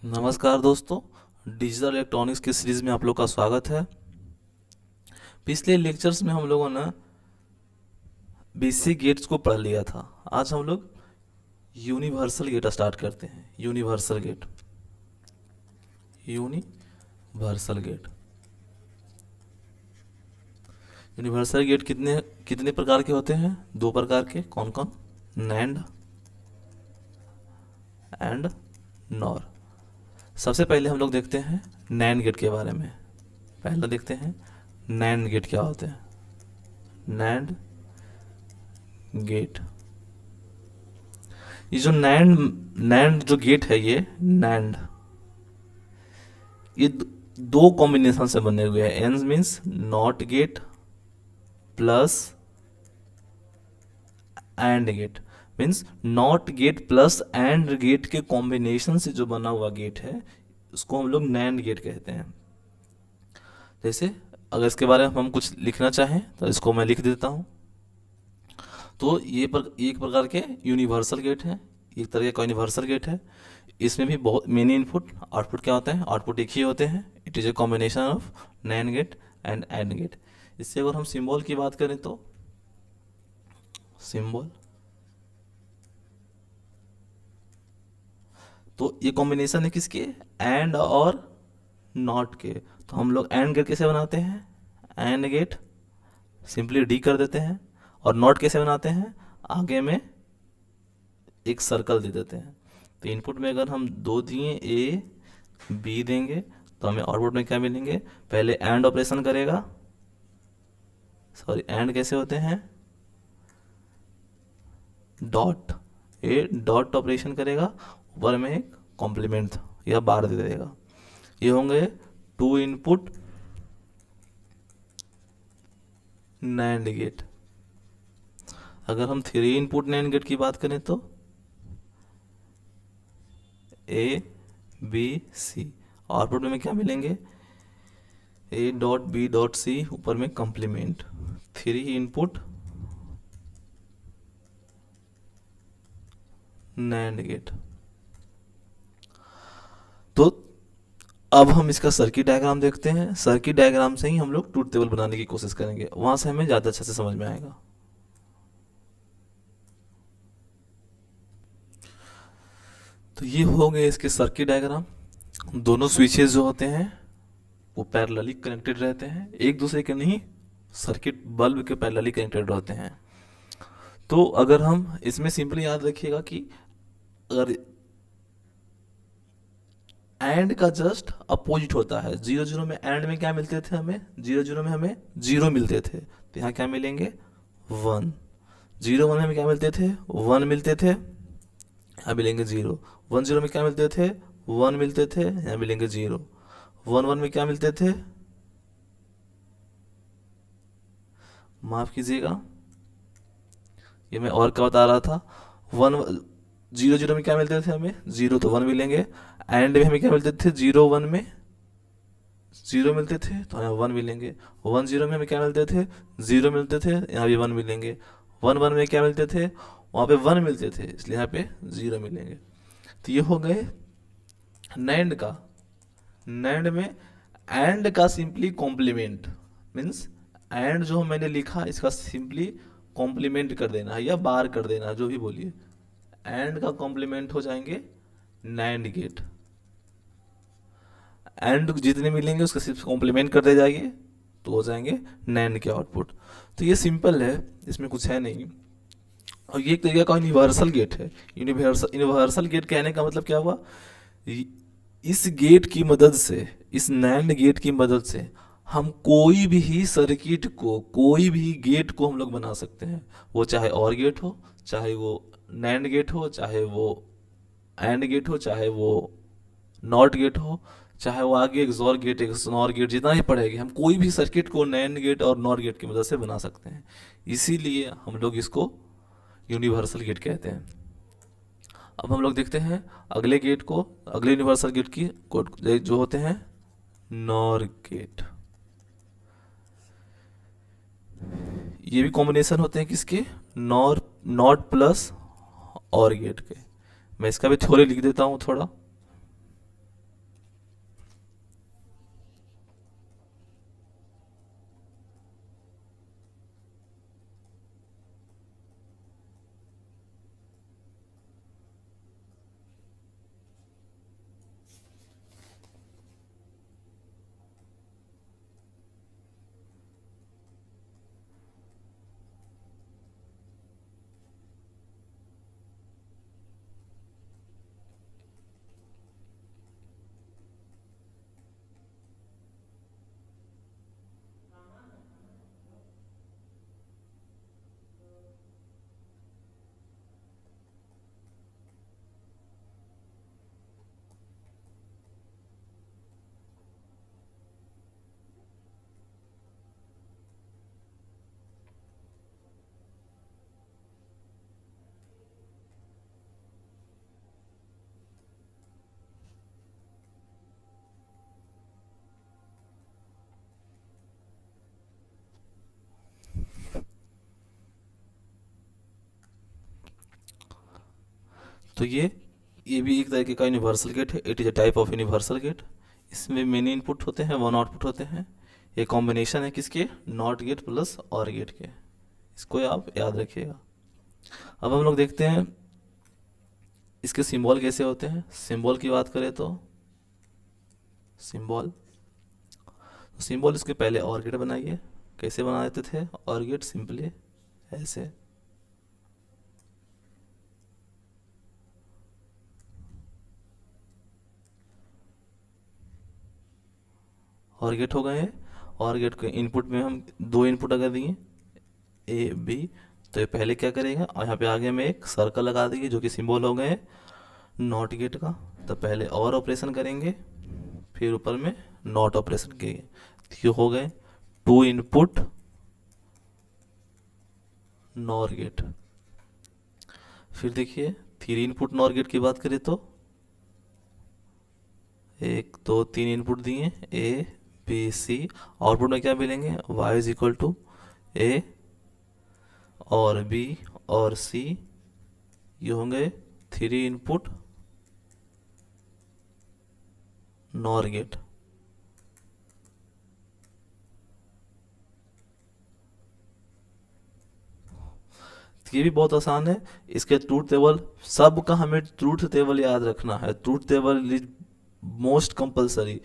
नमस्कार दोस्तों। Digital electronics की सीरीज़ में आप लोग का स्वागत है। पिछले लेक्चर्स में हम लोगों ने बेसिक गेट्स को पढ़ लिया था। आज हम लोग यूनिवर्सल गेट स्टार्ट करते हैं। यूनिवर्सल गेट यूनिवर्सल गेट कितने कितने प्रकार के होते हैं? दो प्रकार के। कौन कौन? NAND and nor. सबसे पहले हम लोग देखते हैं नैंड गेट के बारे में। पहले देखते हैं नैंड गेट क्या होते हैं। नैंड गेट, ये जो नैंड नैंड जो गेट है, ये नैंड, ये दो कॉम्बिनेशन से बने हुए हैं। N means NOT gate plus AND gate, means NOT gate plus AND gate के कॉम्बिनेशन से जो बना हुआ गेट है उसको हम लोग नैंड गेट कहते हैं। जैसे अगर इसके बारे में हम कुछ लिखना चाहें तो इसको मैं लिख देता हूँ। तो एक प्रकार के यूनिवर्सल गेट है, एक तरह का यूनिवर्सल गेट है। इसमें भी बहुत मेनी इनपुट आउटपुट क्या होता है? आउटपुट एक ही होते हैं। It is a combination of NAND gate and AND gate. इससे अगर हम सिंबल की बात करें तो सिंबल, तो ये कॉम्बिनेशन है किसके? एंड और नॉट के। तो हम लोग एंड गेट कैसे बनाते हैं? एंड गेट सिंपली डी कर देते हैं। और नॉट कैसे बनाते हैं? आगे में एक सर्कल दे देते हैं। तो इनपुट में अगर हम दो दिए ए बी देंगे तो हमें आउटपुट में क्या मिलेंगे? पहले एंड ऑपरेशन करेगा, सॉरी एंड कैसे होते हैं? डॉट, ए डॉट ऑपरेशन करेगा, ऊपर में एक कॉम्प्लीमेंट या बार दे देगा। ये होंगे टू इनपुट नैंड गेट। अगर हम थ्री इनपुट नैंड गेट की बात करें तो ए बी सी, आउटपुट में क्या मिलेंगे? A dot B dot C, ऊपर में complement. Three input NAND gate. तो अब हम इसका सर्किट डायग्राम देखते हैं। सर्किट डायग्राम से ही हम लोग ट्रूथ टेबल बनाने की कोशिश करेंगे, वहां से हमें ज़्यादा अच्छे से समझ में आएगा। तो ये हो गए इसके सर्किट डायग्राम। दोनों स्विचेस जो होते हैं वो पैरेलली कनेक्टेड रहते हैं, एक दूसरे के नहीं, सर्किट बल्ब के पैरेलली कनेक्टेड रहते हैं। तो अगर हम इसमें सिंपली याद रखिएगा कि अगर एंड का जस्ट अपोजिट होता है, जीरो जीरो में एंड में क्या मिलते थे हमें? जीरो जीरो में हमें जीरो मिलते थे, तो यहाँ क्या मिलेंगे? वन। जीरो वन में क्या मिलते थे? वन मिलते थे, यहाँ मिलेंगे जीरो। वन जीरो में क्या मिलते थे? वन मिलते थे, यहाँ मिलेंगे जीरो। वन वन में क्या मिलते थे? माफ कीजिएगा, ये मैं और क्या बता रहा था। वन जीरो जीरो में क्या मिलते थे हमें? जीरो, तो वन मिलेंगे। एंड में हमें क्या मिलते थे? जीरो वन में जीरो मिलते थे, तो यहाँ वन मिलेंगे। वन जीरो में हमें क्या मिलते थे? जीरो मिलते थे, यहाँ भी वन मिलेंगे। वन वन में क्या मिलते थे? वहाँ पे वन मिलते थे, इसलिए यहाँ पे जीरो मिलेंगे। तो ये हो गए नैंड का। नैंड में एंड का सिंपली कॉम्प्लीमेंट, मीन्स एंड जो मैंने लिखा इसका सिंपली कॉम्प्लीमेंट कर देना है या बार कर देना है, जो भी बोलिए। एंड का कॉम्प्लीमेंट हो जाएंगे नैंड गेट। एंड जितने मिलेंगे उसका सिर्फ कॉम्प्लीमेंट करते जाइए तो हो जाएंगे नैंड के आउटपुट। तो ये सिंपल है, इसमें कुछ है नहीं। और ये एक तरीके का यूनिवर्सल गेट है। यूनिवर्सल गेट कहने का मतलब क्या हुआ? इस गेट की मदद से, इस नैंड गेट की मदद से हम कोई भी सर्किट को, कोई भी गेट को हम लोग बना सकते हैं। वो चाहे और गेट हो, चाहे वो नैंड गेट हो, चाहे वो एंड गेट हो, चाहे वो नॉट गेट हो, चाहे वो आगे एक जोर गेट एक नॉर गेट, जितना ही पढ़ेंगे हम कोई भी सर्किट को नैंड गेट और नॉर गेट की मदद से बना सकते हैं। इसीलिए हम लोग इसको यूनिवर्सल गेट कहते हैं। अब हम लोग देखते हैं अगले गेट को, अगले यूनिवर्सल गेट की कोड जो होते हैं नॉर गेट। ये भी कॉम्बिनेशन होते हैं किसके? नॉर नॉट प्लस और गेट के। मैं इसका भी थ्योरी लिख देता हूँ थोड़ा। तो ये भी एक तरीके का यूनिवर्सल गेट है, it is a type of universal gate. इसमें मेनी इनपुट होते हैं, वन आउटपुट होते हैं। ये कॉम्बिनेशन है किसके, नॉट गेट प्लस और गेट के, इसको आप याद रखिएगा। अब हम लोग देखते हैं इसके सिंबल कैसे होते हैं। सिंबल की बात करें तो सिंबल, सिंबल इसके पहले और गेट बनाइए। कैसे बना देते थे और गेट, सिंपली ऐसे। और गेट हो गए हैं। और गेट के इनपुट में हम दो इनपुट अगर दिए ए बी, तो ये पहले क्या करेगा, और यहाँ पे आगे में एक सर्कल लगा देंगे जो कि सिंबल हो गए नॉट गेट का। तो पहले और ऑपरेशन करेंगे, फिर ऊपर में नॉट ऑपरेशन करेंगे। तो ये हो गए टू इनपुट नॉर गेट। फिर देखिए थ्री इनपुट नॉर गेट की बात करें तो एक दो तीन इनपुट दिए ए बी सी, आउटपुट में क्या मिलेंगे, वाई इज इक्वल टू ए और बी और सी। ये होंगे थ्री इनपुट नॉर गेट। ये भी बहुत आसान है। इसके ट्रूथ टेबल, सब का हमें ट्रूथ टेबल याद रखना है। Truth table is most compulsory,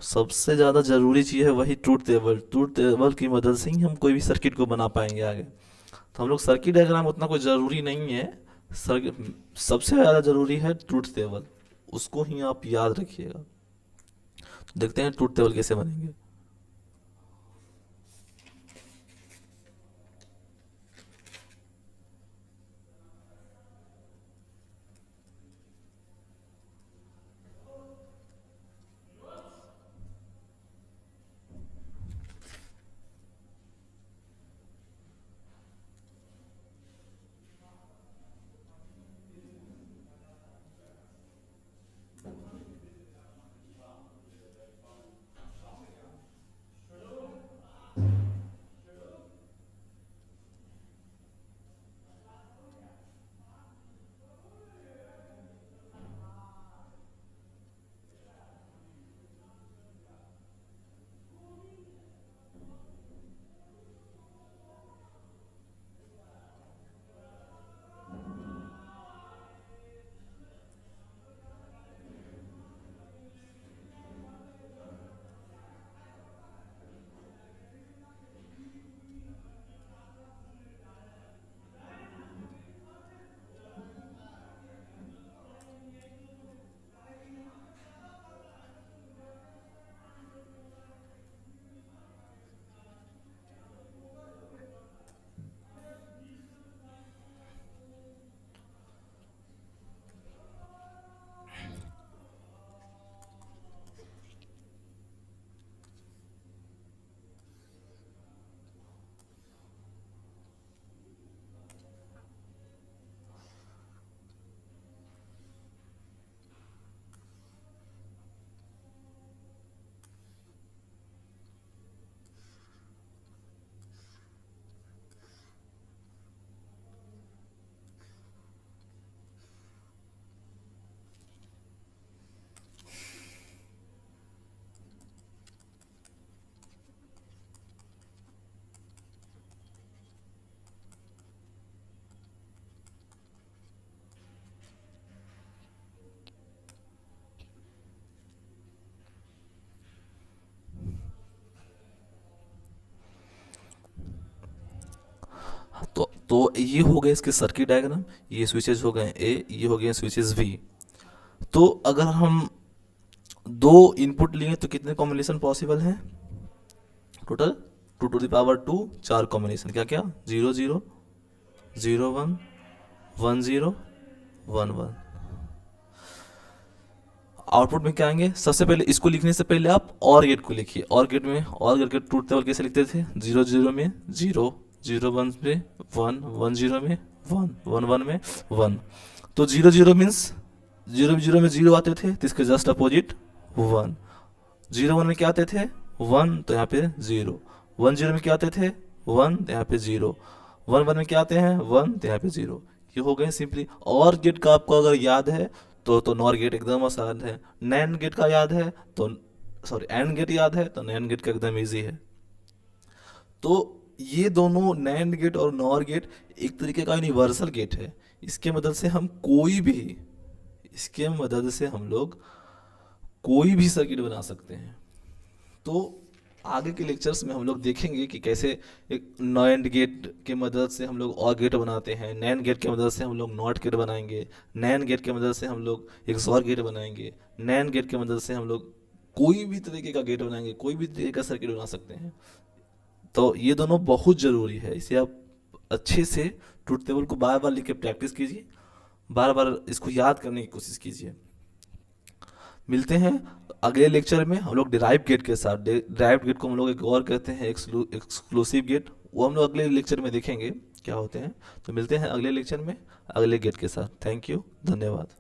सबसे ज़्यादा ज़रूरी चीज़ है वही ट्रूथ टेबल। ट्रूथ टेबल की मदद से ही हम कोई भी सर्किट को बना पाएंगे आगे। तो हम लोग सर्किट डायग्राम उतना कोई ज़रूरी नहीं है, सबसे ज़्यादा ज़रूरी है ट्रूथ टेबल, उसको ही आप याद रखिएगा। तो देखते हैं ट्रूथ टेबल कैसे बनेंगे। तो ये हो गए इसके सर्किट डायग्राम, ये स्विचेस हो गए ए, ये हो गए स्विचेस बी। तो अगर हम दो इनपुट लिए तो कितने कॉम्बिनेशन पॉसिबल हैं, टोटल 2 to the power 2 चार कॉम्बिनेशन। क्या क्या, 0 0 0 1 1 0 1 1। आउटपुट में क्या आएंगे, सबसे पहले इसको लिखने से पहले आप और गेट को लिखिए। और गेट में, और गेट के ट्रूथ टेबल कैसे लिखते थे, 0 0 में 0, 0 1 में 1, 1 0 में 1, 1 1 में 1। तो 0 0 मीन्स 0 0 में 0 आते थे, तो इसके जस्ट अपोजिट 1। 0 1 में क्या आते थे, 1, तो यहाँ पे 0। 1 0 में क्या आते थे, 1, तो यहाँ पे 0। 1 1 में क्या आते हैं, 1, तो यहाँ पे 0। ये हो गए सिंपली। और गेट का आपको अगर याद है तो नॉर गेट एकदम आसान है। नैंड गेट का याद है तो, सॉरी, एंड गेट याद है तो नैंड गेट का एकदम इजी है। तो ये दोनों नैंड गेट और नॉर गेट एक तरीके का यूनिवर्सल गेट है। इसके मदद से हम कोई भी, इसके मदद से हम लोग कोई भी सर्किट बना सकते हैं। तो आगे के लेक्चर्स में हम लोग देखेंगे कि कैसे एक नॉएंड गेट के मदद से हम लोग और गेट बनाते हैं, नैंड गेट के मदद से हम लोग नॉट गेट बनाएंगे, नैंड गेट के मदद से हम लोग एक और गेट बनाएंगे, नैंड गेट के मदद से हम लोग कोई भी तरीके का गेट बनाएंगे, कोई भी तरीके का सर्किट बना सकते हैं। तो ये दोनों बहुत ज़रूरी है, इसे आप अच्छे से ट्रूथ टेबल को बार बार लिख के प्रैक्टिस कीजिए, बार बार इसको याद करने की कोशिश कीजिए। मिलते हैं अगले लेक्चर में हम लोग डिराइव गेट के साथ। डिराइव गेट को हम लोग एक और कहते हैं एक्सक्लूसिव गेट, वो हम लोग अगले लेक्चर में देखेंगे क्या होते हैं। तो मिलते हैं अगले लेक्चर में अगले गेट के साथ। थैंक यू, धन्यवाद।